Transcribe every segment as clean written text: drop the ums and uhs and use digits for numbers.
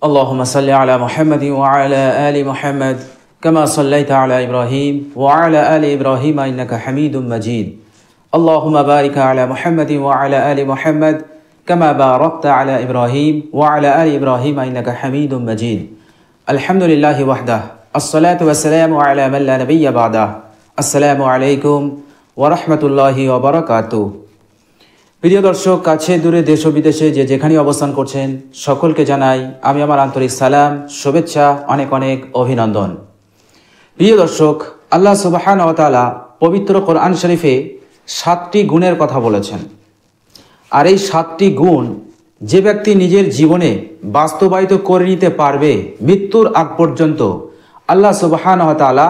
اللهم صل على محمد وعلى آل محمد كما صليت على إبراهيم وعلى آل إبراهيم إنك حميد مجيد اللهم بارك على محمد وعلى آل محمد كما باركت على إبراهيم وعلى آل إبراهيم إنك حميد مجيد الحمد لله وحده الصلاة والسلام على من لا نبي بعده السلام عليكم ورحمة الله وبركاته। প্রিয় দর্শক, কাছে দূরে দেশ ও বিদেশে যে যেখানে অবস্থান করছেন সকলকে জানাই আমি আমার আন্তরিক সালাম, শুভেচ্ছা, অনেক অনেক অভিনন্দন। প্রিয় দর্শক, আল্লাহ সুবহানাহু ওয়া তাআলা পবিত্র কোরআন শরীফে 7টি গুণের কথা বলেছেন। আর এই 7টি গুণ যে ব্যক্তি নিজের জীবনে বাস্তবায়িত করে নিতে পারবে মৃত্যুর আগ পর্যন্ত, আল্লাহ সুবহানাহু ওয়া তাআলা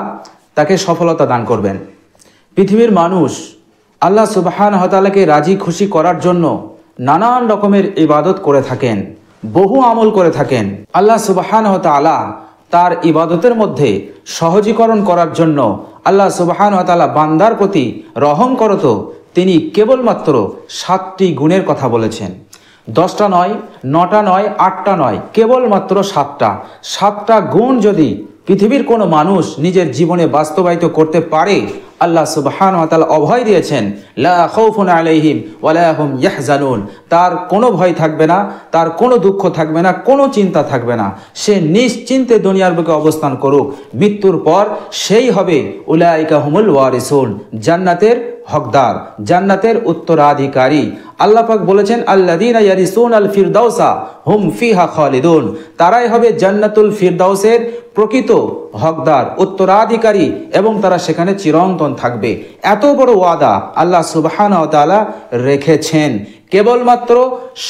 তাকে সফলতা দান করবেন। পৃথিবীর মানুষ আল্লাহ সুবহানাহু ওয়া তাআলাকে রাজি খুশি করার জন্য নানান রকমের ইবাদত করে থাকেন, বহু আমল করে থাকেন। আল্লাহ সুবহানাহু ওয়া তাআলা তার ইবাদতের মধ্যে সহজীকরণ করার জন্য আল্লাহ সুবহানাহু ওয়া তাআলা বান্দার প্রতি রহম করত তিনি কেবলমাত্র 7টি গুণের কথা বলেছেন। 10টা নয়, 9টা নয়, 8টা নয়, কেবলমাত্র 7টা গুণ যদি পৃথিবীর কোনো মানুষ নিজের জীবনে বাস্তবায়িত করতে পারে, আল্লাহ সুবহানাহু ওয়া তাআলা অভয় দিয়েছেন, লা খাউফুন আলাইহিম ওয়ালা হুম ইয়াহজানুন। তার কোনো ভয় থাকবে না, তার কোনো দুঃখ থাকবে না, কোনো চিন্তা থাকবে না। সে নিশ্চিন্তে দুনিয়ার বুকে অবস্থান করুক, মৃত্যুর পর সেই হবে উলাইকা হুমুল ওয়ারিসুন, জান্নাতের হকদার, জান্নাতের উত্তরাধিকারী। আল্লাহ পাক বলেছেন, আল্লাযীনা ইয়ারিসুনাল ফিরদাউসা হুম ফিহা খালিদুন। তারাই হবে জান্নাতুল ফিরদাউসের প্রকৃত হকদার, উত্তরাধিকারী, এবং তারা সেখানে চিরন্তন থাকবে। এত বড় ওয়াদা আল্লাহ সুবহানাহু ওয়া তাআলা রেখেছেন। কেবলমাত্র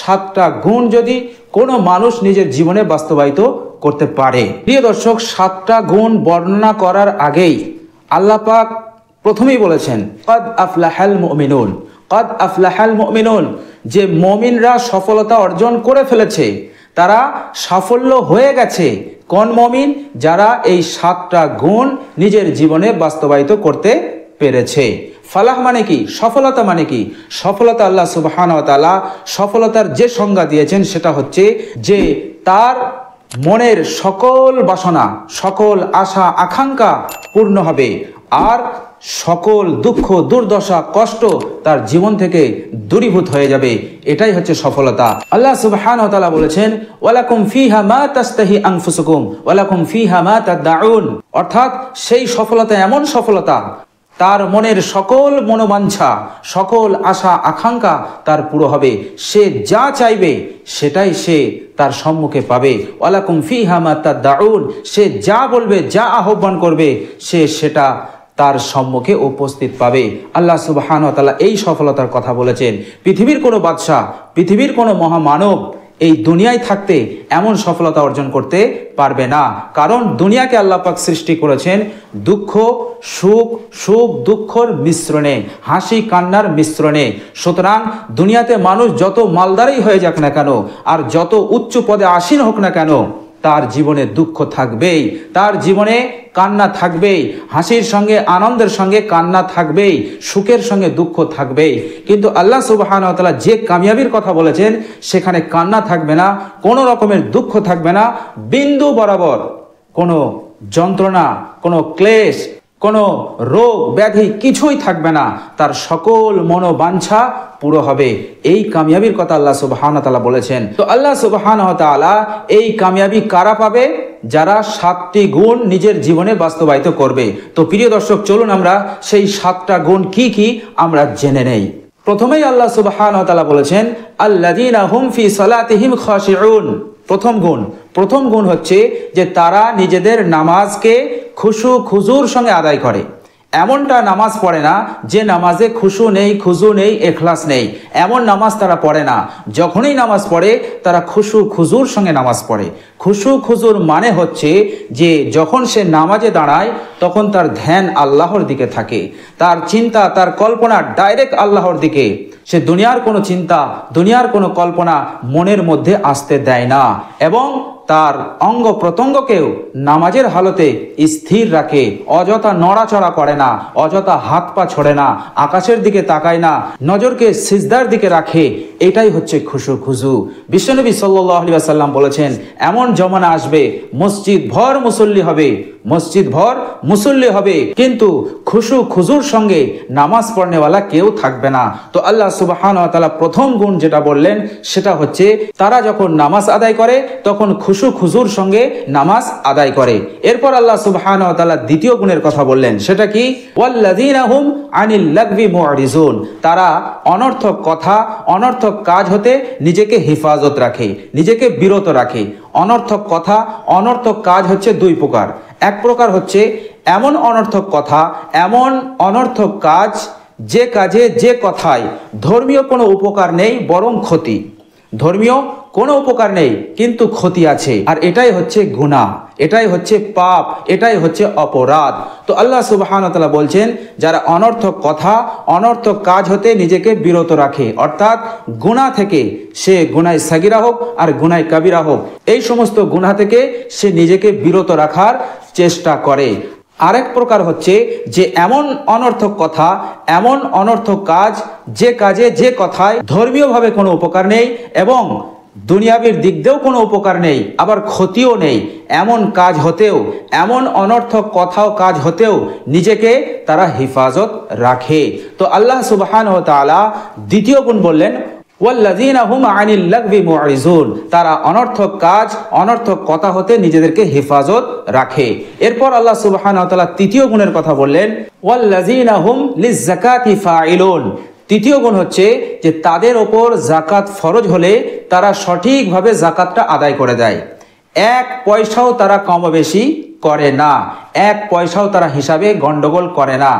7টা গুণ যদি কোনো মানুষ নিজের জীবনে বাস্তবায়িত করতে পারে। প্রিয় দর্শক, 7টা গুণ বর্ণনা করার আগেই আল্লাহ পাক প্রথমেই বলেছেন, কদ আফলাহাল মুমিনুন, কদ আফলাহাল মুমিনুন, যে মুমিনরা সফলতা অর্জন করে ফেলেছে, তারা সাফল্য হয়ে গেছে। কোন মুমিন? যারা এই 7টা গুণ নিজের জীবনে বাস্তবায়িত করতে পেরেছে। ফালাহ মানে কি? সফলতা মানে কি? সফলতা আল্লাহ সুবহানাহু ওয়া তাআলা সফলতার যে সংজ্ঞা দিয়েছেন সেটা হচ্ছে যে তার মনের সকল বাসনা, সকল আশা আকাঙ্ক্ষা পূর্ণ হবে, আর সকল দুঃখ দুর্দশা কষ্ট তার জীবন থেকে দূরীভূত হয়ে যাবে। এটাই হচ্ছে সফলতা। আল্লাহ সুবহানাহু ওয়া তাআলা বলেছেন, ওয়ালাকুম ফিহা মা তাস্তাহি আনফুসুকুম ওয়ালাকুম ফিহা মা তাদউন। অর্থাৎ সেই সফলতা এমন সফলতা, তার মনের সকল মনোবাঞ্ছা, সকল আশা আকাঙ্ক্ষা তার পুরো হবে। সে যা চাইবে সেটাই সে তার সম্মুখে পাবে। ওয়ালাকুম ফিহা মা তাদউন, সে যা বলবে, যা আহ্বান করবে, সে সেটা তার সম্মুখে উপস্থিত পাবে। আল্লাহ সুবহানাহু ওয়া তাআলা এই সফলতার কথা বলেছেন। পৃথিবীর কোনো বাদশা, পৃথিবীর কোনো মহামানব এই দুনিয়ায় থাকতে এমন সফলতা অর্জন করতে পারবে না। কারণ দুনিয়াকে আল্লাহ পাক সৃষ্টি করেছেন দুঃখ সুখ, সুখ দুঃখর মিশ্রণে, হাসি কান্নার মিশ্রণে। সুতরাং দুনিয়াতে মানুষ যত মালদারই হয়ে যাক না কেন, আর যত উচ্চ পদে আসীন হোক না কেন, তার জীবনে দুঃখ থাকবেই, তার জীবনে কান্না থাকবেই, হাসির সঙ্গে আনন্দের সঙ্গে কান্না থাকবেই, সুখের সঙ্গে দুঃখ থাকবেই। কিন্তু আল্লাহ সুবহানাহু ওয়া তাআলা যে কামিয়াবির কথা বলেছেন সেখানে কান্না থাকবে না, কোনো রকমের দুঃখ থাকবে না, বিন্দু বরাবর কোনো যন্ত্রণা, কোনো ক্লেশ, কোনো রোগ ব্যাধি কিছুই থাকবে না। তার সকল মনোবাঞ্ছা পুরো হবে। এই কামিয়াবির কথা আল্লাহ সুবহানাহু ওয়া তাআলা বলেছেন। তো আল্লাহ সুবহানাহু ওয়া তাআলা এই কামিয়াবি কারা পাবে? যারা 7টি গুণ নিজের জীবনে বাস্তবায়িত করবে। তো প্রিয় দর্শক, চলুন আমরা সেই 7টা গুণ কি কি আমরা জেনে নেই। প্রথমেই আল্লাহ সুবহানাহু ওয়া তাআলা বলেছেন, আল্লাযীনা হুম ফি সালাতিহিম খাশিউন। প্রথম গুণ হচ্ছে যে তারা নিজেদের নামাজকে খুশু খুজুর সঙ্গে আদায় করে। এমনটা নামাজ পড়ে না যে নামাজে খুশু নেই, খুজু নেই, এখলাস নেই, এমন নামাজ তারা পড়ে না। যখনই নামাজ পড়ে তারা খুশু খুজুর সঙ্গে নামাজ পড়ে। খুশু খুজুর মানে হচ্ছে যে যখন সে নামাজে দাঁড়ায় তখন তার ধ্যান আল্লাহর দিকে থাকে, তার চিন্তা, তার কল্পনা ডাইরেক্ট আল্লাহর দিকে। সে দুনিয়ার কোনো চিন্তা, দুনিয়ার কোনো কল্পনা মনের মধ্যে আসতে দেয় না, এবং তার অঙ্গ প্রত্যঙ্গকেও নামাজের হালতে স্থির রাখে, অযথা নড়াচড়া করে না, অযথা হাত পা ছড়ে না, আকাশের দিকে তাকায় না, নজরকে সিজদার দিকে রাখে, এটাই হচ্ছে খুশু খুজু। বিশ্বনবী সাল্লাল্লাহু আলাইহি ওয়াসাল্লাম বলেছেন, এমন জমানা আসবে মসজিদ ভর মুসল্লি হবে, মসজিদ ভর মুসল্লি হবে, কিন্তু খুশু খুজুর সঙ্গে নামাজ পড়নেওয়ালা কেউ থাকবে না। তো আল্লাহ সুবহানাহু ওয়া তাআলা প্রথম গুণ যেটা বললেন সেটা হচ্ছে তারা যখন নামাজ আদায় করে তখন খুশু খুজুর সঙ্গে নামাজ আদায় করে। এরপর আল্লাহ সুবহানাহু ওয়া তাআলা দ্বিতীয় গুণের কথা বললেন, সেটা কি? ওয়াল্লাযীনা হুম আনিল লাগবি মুরিজুন, তারা অনর্থক কথা, অনর্থক কাজ হতে নিজেকে হেফাজত রাখে, নিজেকে বিরত রাখে। অনর্থক কথা, অনর্থক কাজ হচ্ছে দুই প্রকার। এক প্রকার হচ্ছে এমন অনর্থক কথা, এমন অনর্থক কাজ যে কাজে, যে কথায় ধর্মীয় কোনো উপকার নেই বরং ক্ষতি, ধর্মীয় কোনো উপকার নেই কিন্তু ক্ষতি আছে, আর এটাই হচ্ছে গুনাহ, এটাই হচ্ছে পাপ, এটাই হচ্ছে অপরাধ। তো আল্লাহ সুবহানাহু ওয়া তাআলা বলছেন, যারা অনর্থক কথা, অনর্থক কাজ হতে নিজেকে বিরত রাখে, অর্থাৎ গুনাহ থেকে, সে গুনাহ সাগীরা হোক আর গুনাহ কাবীরা হোক, এই সমস্ত গুনাহ থেকে সে নিজেকে বিরত রাখার চেষ্টা করে। আরেক প্রকার হচ্ছে যে এমন অনর্থক কথা, এমন অনর্থক কাজ যে কাজে, যে কথায় ধর্মীয়ভাবে কোনো উপকার নেই এবং দুনিয়াবির দিক দিয়েও কোনো উপকার নেই, আবার ক্ষতিও নেই, এমন কাজ হতেও, এমন অনর্থক কথাও কাজ হতেও নিজেকে তারা হেফাজত রাখে। তো আল্লাহ সুবহানাহু ওয়া তাআলা দ্বিতীয় গুণ বললেন, ওয়াল্লাযীনা হুম আনিল লাগবি মুরিজুন, তারা অনর্থক কাজ, অনর্থক কথা হতে নিজেদেরকে হেফাজত রাখে। এরপর আল্লাহ সুবহানাহু ওয়া তাআলা তৃতীয় গুণের কথা বললেন, ওয়াল্লাযীনা হুম লিয-যাকাতি ফাইলুন, তৃতীয় গুণ হচ্ছে যে তাদের ওপর যাকাত ফরজ হলে তারা সঠিকভাবে যাকাতটা আদায় করে দেয়। এক পয়সাও তারা কম বেশি করে না, এক পয়সাও তারা হিসাবে গন্ডগোল করে না।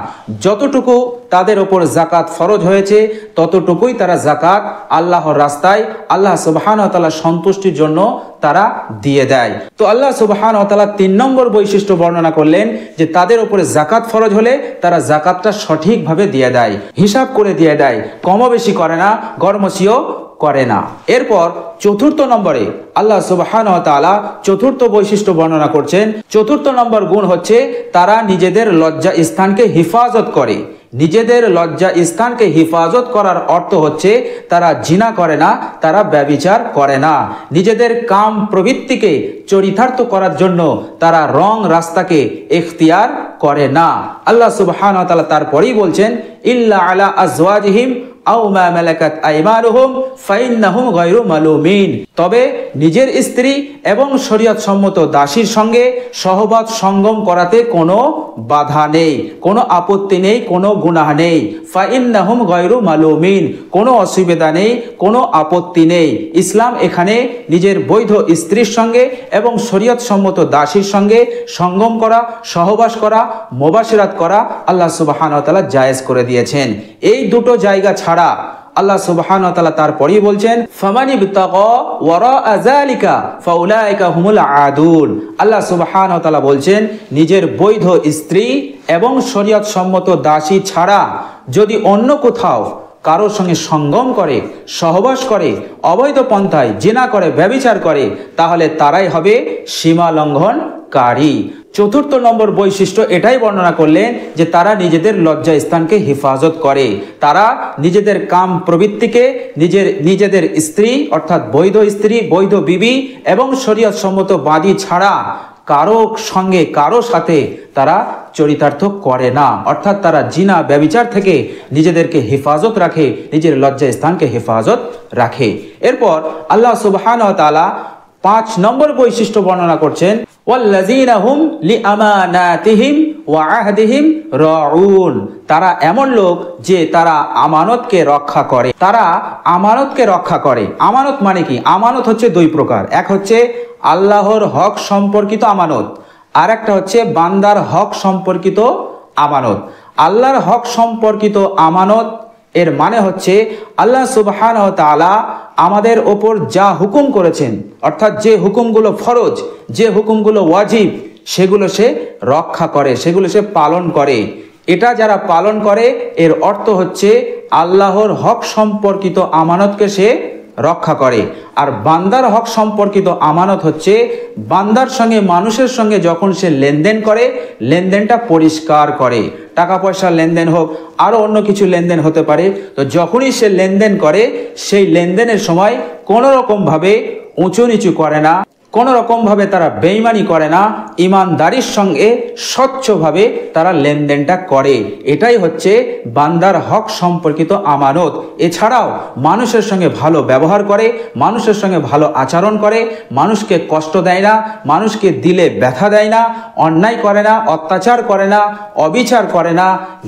যতটুকু তাদের ওপর যাকাত ফরজ হয়েছে ততটুকুই তারা যাকাত আল্লাহর রাস্তায়, আল্লাহ সুবহানাহু ওয়া তাআলার সন্তুষ্টির জন্য তারা দিয়ে দেয়। তো আল্লাহ সুবহানাহু ওয়া তাআলা 3 নম্বর বৈশিষ্ট্য বর্ণনা করলেন যে তাদের উপরে যাকাত ফরজ হলে তারা যাকাতটা সঠিকভাবে দিয়ে দেয়, হিসাব করে দিয়ে দেয়, কম বেশি করে না, গড়মসিও করে না। এরপর চতুর্থ নম্বরে আল্লাহ সুবহানাহু ওয়া তাআলা চতুর্থ বৈশিষ্ট্য বর্ণনা করছেন। চতুর্থ নম্বর গুণ হচ্ছে তারা নিজেদের লজ্জা স্থানকে হেফাজত করে। নিজেদের লজ্জা স্থানকে হেফাজত করার অর্থ হচ্ছে তারা জিনা করে না, তারা ব্যভিচার করে না। নিজেদের কাম প্রবৃত্তিকে চরিতার্থ করার জন্য তারা রং রাস্তাকে ইখতিয়ার করে না। আল্লাহ সুবহানাহু ওয়া তাআলা তারপরেই বলছেন, ইল্লা আলা আজওয়াজিহিম আও মা মালাকাত আইমানুহুম ফাইন্নাহুম গায়রু মালুমিন, তবে নিজের স্ত্রী এবং শরীয়ত সম্মত দাসীর সঙ্গে সহবাত সঙ্গম করাতে কোনো বাধা নেই, কোনো আপত্তি নেই, কোনো গুনাহ নেই। ফাইন্নাহুম গায়রু মালুমিন, কোনো অসুবিধা নেই, কোনো আপত্তি নেই। ইসলাম এখানে নিজের বৈধ স্ত্রীর সঙ্গে এবং শরীয়ত সম্মত দাসীর সঙ্গে সঙ্গম করা, সহবাস করা, মুবাশিরাত করা আল্লাহ সুবহানাহু ওয়া তাআলা জায়েজ করে দিয়েছেন। এই দুটো জায়গা ছাড়া আল্লাহ সুবহানাহু ওয়া তাআলা তারপরেই বলছেন, ফামানি বিতাকা ওয়ারাআ যালিকা ফাউলাইকা হুমুল আদুন। আল্লাহ সুবহানাহু ওয়া তাআলা বলছেন, নিজের বৈধ স্ত্রী এবং শরীয়ত সম্মত দাসী ছাড়া যদি অন্য কোথাও কারোর সঙ্গে সঙ্গম করে, সহবাস করে, অবৈধ পন্থায় জিনা করে, ব্যভিচার করে, তাহলে তারাই হবে সীমা লঙ্ঘনকারী। চতুর্থ নম্বর বৈশিষ্ট্য এটাই বর্ণনা করলেন যে তারা নিজেদের লজ্জা স্থানকে হেফাজত করে, তারা নিজেদের কাম প্রবৃত্তিকে নিজেদের স্ত্রী অর্থাৎ বৈধ স্ত্রী, বৈধ বিবি এবং শরীয়ত সম্মত বাদী ছাড়া কারো সঙ্গে, কারো সাথে তারা চরিতার্থ করে না, অর্থাৎ তারা জিনা ব্যভিচার থেকে নিজেদেরকে হেফাজত রাখে, নিজের লজ্জা স্থানকে হেফাজত রাখে। এরপর আল্লাহ সুবহানাহু ওয়া তাআলা 5 নম্বর বৈশিষ্ট্য বর্ণনা করছেন, ওয়াল্লাযীনা হুম লিআমানাতিহিম ওয়া আহদিহিম রাউন, তারা এমন লোক যে তারা আমানতকে রক্ষা করে, তারা আমানতকে রক্ষা করে। আমানত মানে কি? আমানত হচ্ছে দুই প্রকার, এক হচ্ছে আল্লাহর হক সম্পর্কিত আমানত, আর একটা হচ্ছে বান্দার হক সম্পর্কিত আমানত। আল্লাহর হক সম্পর্কিত আমানত এর মানে হচ্ছে আল্লাহ সুবহানাহু ওয়া তাআলা আমাদের ওপর যা হুকুম করেছেন, অর্থাৎ যে হুকুমগুলো ফরজ, যে হুকুমগুলো ওয়াজিব, সেগুলো সে রক্ষা করে, সেগুলো সে পালন করে। এটা যারা পালন করে এর অর্থ হচ্ছে আল্লাহর হক সম্পর্কিত আমানতকে সে রক্ষা করে। আর বান্দার হক সম্পর্কিত আমানত হচ্ছে বান্দার সঙ্গে মানুষের সঙ্গে যখন সে লেনদেন করে, লেনদেনটা পরিষ্কার করে। টাকা পয়সার লেনদেন হোক, আরও অন্য কিছু লেনদেন হতে পারে। তো যখনই সে লেনদেন করে, সেই লেনদেনের সময় কোনো রকমভাবে উঁচু নিচু করে না, কোনো রকমভাবে তারা বেঈমানি করে না, ইমানদারির সঙ্গে স্বচ্ছভাবে তারা লেনদেনটা করে। এটাই হচ্ছে বান্দার হক সম্পর্কিত আমানত। এছাড়াও মানুষের সঙ্গে ভালো ব্যবহার করে, মানুষের সঙ্গে ভালো আচরণ করে, মানুষকে কষ্ট দেয় না, মানুষকে দিলে ব্যথা দেয় না, অন্যায় করে না, অত্যাচার করে না, অবিচার করে না,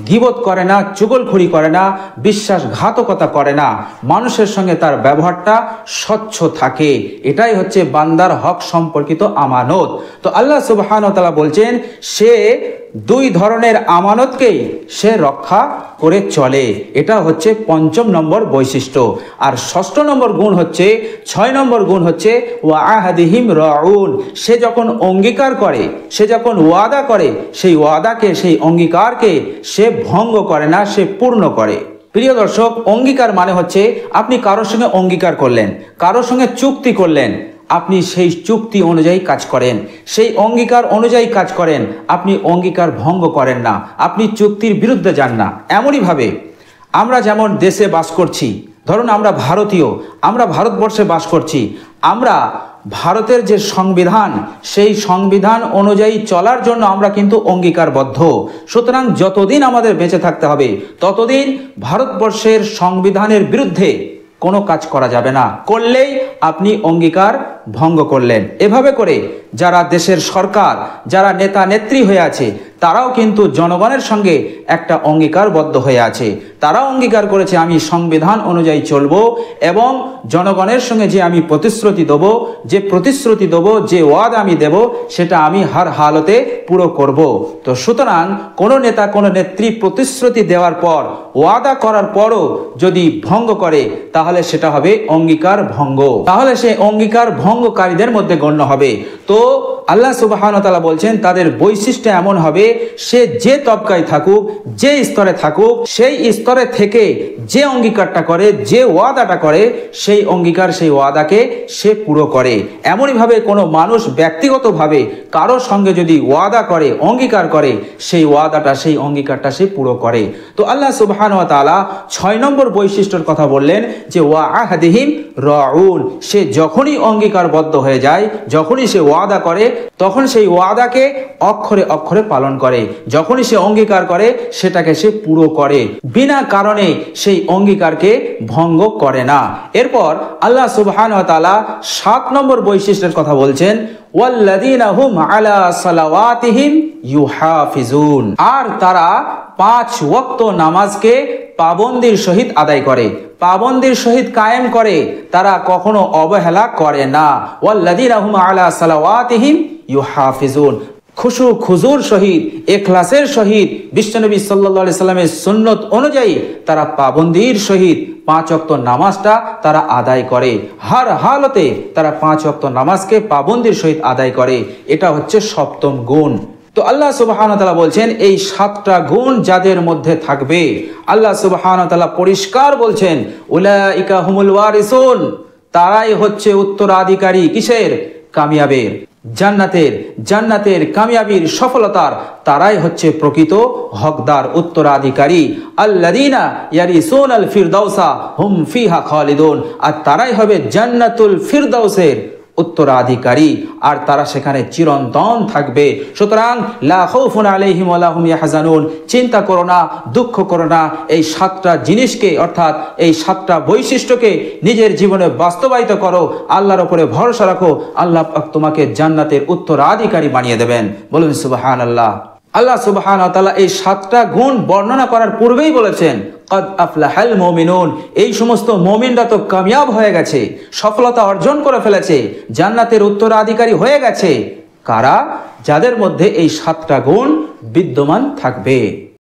গীবত করে না, চুগলখড়ি করে না, বিশ্বাসঘাতকতা করে না, মানুষের সঙ্গে তার ব্যবহারটা স্বচ্ছ থাকে। এটাই হচ্ছে বান্দার হক সম্পর্কিত আমানত। তো আল্লাহ সুবহানাহু ওয়া তাআলা বলছেন সে দুই ধরনের আমানতকেই সে রক্ষা করে চলে। এটা হচ্ছে ৫ম নম্বর বৈশিষ্ট্য। আর ৬ষ্ঠ নম্বর গুণ হচ্ছে, ৬ নম্বর গুণ হচ্ছে ওয়া আহাদিহিম রাউন। সে যখন অঙ্গীকার করে, সে যখন ওয়াদা করে, সেই ওয়াদাকে, সেই অঙ্গীকারকে সে ভঙ্গ করে না, সে পূর্ণ করে। প্রিয় দর্শক, অঙ্গীকার মানে হচ্ছে আপনি কারোর সঙ্গে অঙ্গীকার করলেন, কারোর সঙ্গে চুক্তি করলেন, আপনি সেই চুক্তি অনুযায়ী কাজ করেন, সেই অঙ্গীকার অনুযায়ী কাজ করেন, আপনি অঙ্গীকার ভঙ্গ করেন না, আপনি চুক্তির বিরুদ্ধে যান না। এমনইভাবে আমরা যেমন দেশে বাস করছি, ধরুন আমরা ভারতীয়, আমরা ভারতবর্ষে বাস করছি, আমরা ভারতের যে সংবিধান, সেই সংবিধান অনুযায়ী চলার জন্য আমরা কিন্তু অঙ্গীকারবদ্ধ। সুতরাং যতদিন আমাদের বেঁচে থাকতে হবে, ততদিন ভারতবর্ষের সংবিধানের বিরুদ্ধে কোনো কাজ করা যাবে না। করলেই আপনি অঙ্গীকার ভঙ্গ করলেন। এভাবে করে যারা দেশের সরকার, যারা নেতা নেত্রী হয়ে আছে, তারাও কিন্তু জনগণের সঙ্গে একটা অঙ্গীকারবদ্ধ হয়ে আছে। তারাও অঙ্গীকার করেছে আমি সংবিধান অনুযায়ী চলব এবং জনগণের সঙ্গে যে আমি প্রতিশ্রুতি দেব, যে ওয়াদা আমি দেব, সেটা আমি হার হালতে পুরো করব। তো সুতরাং কোনো নেতা, কোনো নেত্রী প্রতিশ্রুতি দেওয়ার পর, ওয়াদা করার পরও যদি ভঙ্গ করে, তাহলে সেটা হবে অঙ্গীকার ভঙ্গ, তাহলে সে অঙ্গীকার ভঙ্গকারীদের মধ্যে গণ্য হবে। তো আল্লাহ সুবহানাহু ওয়া তাআলা বলছেন তাদের বৈশিষ্ট্য এমন হবে, সে যে তবকায় থাকুক, যে স্তরে থাকুক, সেই স্তরে থেকে যে অঙ্গীকারটা করে, যে ওয়াদাটা করে, সেই অঙ্গীকার, সেই ওয়াদাকে সে পুরো করে। এমনইভাবে কোনো মানুষ ব্যক্তিগতভাবে কারোর সঙ্গে যদি ওয়াদা করে, অঙ্গীকার করে, সেই ওয়াদাটা, সেই অঙ্গীকারটা সে পুরো করে। তো আল্লাহ সুবহানাহু ওয়া তাআলা ৬ নম্বর বৈশিষ্ট্যের কথা বললেন যে ওয়া আহাদিহিম রাউন। সে যখনই অঙ্গীকারবদ্ধ হয়ে যায়, যখনই সে ওয়াদা করে, তখন সেই ওয়াদাকে অক্ষরে অক্ষরে পালন করে। যখনই সে অঙ্গীকার করে, সেটাকে সে পুরো করে, বিনা কারণে সেই অঙ্গীকারকে ভঙ্গ করে না। এরপর আল্লাহ সুবহানাহু ওয়া তাআলা ৭ নম্বর বৈশিষ্ট্যের কথা বলছেন ওয়াল্লাযীনা হুম আলা সালাওয়াতিহিম ইউহাফিজুন। আর তারা ৫ ওয়াক্ত নামাজকে পাবন্দির সহিত আদায় করে, পাবন্দির সহিত কায়েম করে, তারা কখনো অবহেলা করে না। ওয়াল্লাযীনা হুম আলা সালাওয়াতিহিম ইউহাফিজুন। খুশু খুজুর সহিত, ইখলাসের সহিত, বিশ্বনবী সাল্লাল্লাহু আলাইহি সাল্লামের সুন্নত অনুযায়ী তারা পাবন্দির সহিত ৫ ওয়াক্ত নামাজটা তারা আদায় করে। হার হালতে তারা ৫ ওয়াক্ত নামাজকে পাবন্দির সহিত আদায় করে। এটা হচ্ছে ৭ম গুণ। তো আল্লাহ সুবহানাহু ওয়া তাআলা বলছেন এই ৭টা গুণ যাদের মধ্যে থাকবে, আল্লাহ সুবহানাহু ওয়া তাআলা পরিষ্কার বলছেন উলাইকা হুমুল ওয়ারিসুন। তারাই হচ্ছে উত্তরাধিকারী কিসের? কামিয়াবের, জান্নাতের কামিয়াবির, সফলতার তারাই হচ্ছে প্রকৃত হকদার, উত্তরাধিকারী। আল্লাযীনা ইয়ারিসুনাল ফিরদাউসা হুম ফিহা খালিদুন। আর তারাই হবে জান্নাতুল ফিরদাউসের উত্তরাধিকারী, আর তারা সেখানে চিরন্তন থাকবে। সুতরাং লা খাউফুন আলাইহিম ওয়া লা হুম ইয়াহজানুন। চিন্তা করো না, দুঃখ করো না। এই ৭টা জিনিসকে, অর্থাৎ এই ৭টা বৈশিষ্ট্যকে নিজের জীবনে বাস্তবায়িত করো, আল্লাহর উপরে ভরসা রাখো, আল্লাহ পাক তোমাকে জান্নাতের উত্তরাধিকারী বানিয়ে দেবেন। বলুন সুবহানাল্লাহ। আল্লাহ সুবহানাহু ওয়া তাআলা এই ৭টা গুণ বর্ণনা করার পূর্বেই বলেছেন কদ আফলাহাল মুমিনুন। এই সমস্ত মুমিনরা তো কামিয়াব হয়ে গেছে, সফলতা অর্জন করে ফেলেছে, জান্নাতের উত্তরাধিকারী হয়ে গেছে। কারা? যাদের মধ্যে এই ৭টা গুণ বিদ্যমান থাকবে।